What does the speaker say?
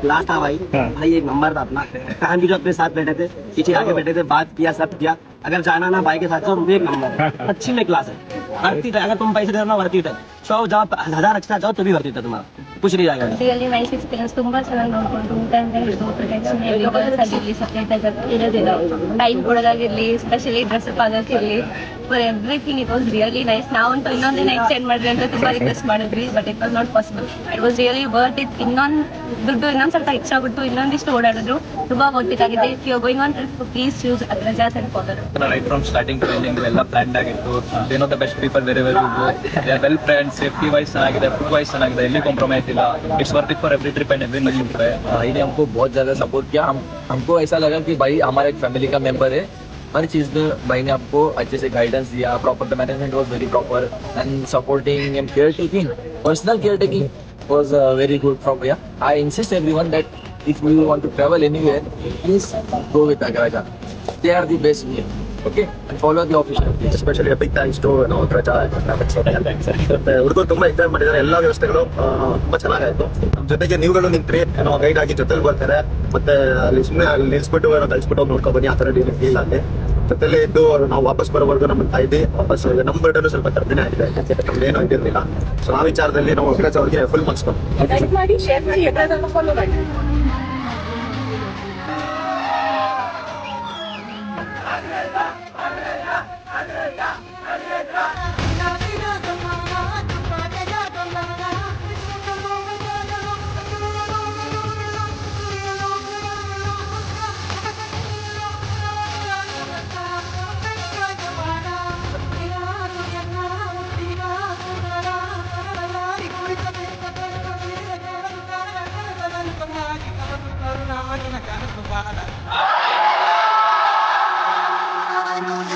Last था भाई, भाई एक नंबर था अपना। कान भी जो अपने साथ बैठे थे, पीछे आगे बैठे थे, बात किया, सब किया। अगर जाना ना भाई के साथ तो एक नंबर अच्छी में क्लास है, वर्थ इट है। अगर तुम पैसे दे ना वर्थ इट है। 100 जाओ, 1000 एक्स्ट्रा जाओ तो भी वर्थ इट है तुम्हारा, कुछ नहीं जाएगा। Really nice experience. ತುಂಬಾ ಚೆನ್ನಾಗಿ ನೋಡ್ಕೊಂಡು ಊಟ ಅಂತ ಹಿಡಿದು ಪ್ರೊಟೆಕ್ಷನ್ ಆಗಿರಲಿ, ಸಪ್ರೇಟ್ ಆಗಿ ಇರೋದಿಲ್ಲ, ಟೈಮ್ ಕೊಡೋದಾಗಿರ್ಲಿ, ಸ್ಪೆಷಲಿ ಡ್ರೆಸ್ ಅಪ್ ಆಗೋದಿರಲಿ, for everything it was really nice. ನಾವಂತೂ ಇನ್ನೊಂದಿನ ಎಕ್ಸ್ಟೆಂಡ್ ಮಾಡ್ರಿ ಅಂತ ತುಂಬಾ ರಿಕ್ವೆಸ್ಟ್ ಮಾಡಿದ್ವಿ, but it was not possible. It was really worth it. ದುಡ್ಡು ಇನ್ನೊಂದು ಸ್ವಲ್ಪ ಎಕ್ಸ್ಟ್ರಾ ಬಿಟ್ಟು ಇನ್ನೊಂದಿಷ್ಟು ಓಡಾಡಿದ್ರು ತುಂಬಾ ವರ್ತ್ ಇಟ್ ಆಗಿದೆ. If you going on trip please use Agraja's and father. Right from starting to ending ಎಲ್ಲ ಪ್ಲಾನ್ ಆಗಿತ್ತು. They know the best people wherever you go. They are well planned, safety wise ಚೆನ್ನಾಗಿದೆ, food wise ಚೆನ್ನಾಗಿದೆ, ಎಲ್ಲಿ compromise ಇಲ್ಲ. It's worth it for every trip and every money. भाई ने हमको बहुत ज़्यादा सपोर्ट किया. हमको ऐसा लगा कि भाई हमारा एक फैमिली का मेंबर है. हर चीज़ में भाई ने हमको अच्छे से गाइडेंस दिया. Proper the management was very proper and supporting and care taking, personal care taking was very good from here. I insist everyone that if you want to travel anywhere, please go with Agraja. They are the best here. Okay, and follow the official. Especially big thanks to Agraja. ಹುಡುಗರು ತುಂಬಾ enjoy ಮಾಡಿದ್ದಾರೆ. ಎಲ್ಲ ವ್ಯವಸ್ಥೆಗಳು ತುಂಬಾ ಚೆನ್ನಾಗಾಯ್ತು. ನಮ್ಮ ಜೊತೆಗೆ ನೀವುಗಳು ನಿಂತ್ರಿ, ಗೈಡ್ ಆಗಿ ಜೊತೆಲಿ ಬರ್ತಾರೆ. ಮತ್ತೆ ಅಲ್ಲಿ ಸುಮ್ಮನೆ ಅಲ್ಲಿ ನಿಲ್ಸ್ಬಿಟ್ಟು ಕಳಿಸ್ಬಿಟ್ಟು ನೋಡ್ಕೊಂಡು ಬನ್ನಿ, ಆ ಥರ ಫೀಲ್ ಆಗಿ ಜೊತೆಲಿ ಇದ್ದು ನಾವು ವಾಪಸ್ ಬರೋವರೆಗೂ ನಮ್ಮ ಕಾಯ್ದು ವಾಪಸ್ ನಮ್ಮ ಬರ್ಡನ್ನು ಸ್ವಲ್ಪ ಕಡಿಮೆ ಆಗಿದೆ, ನಮ್ದೇನು ಇದಿರಲಿಲ್ಲ. ಸೊ ಆ ವಿಚಾರದಲ್ಲಿ ನಾವು ಅಗ್ರಜ ಅವ್ರಿಗೆ ಫುಲ್ ಮಾರ್ಕ್ಸ್ Nah,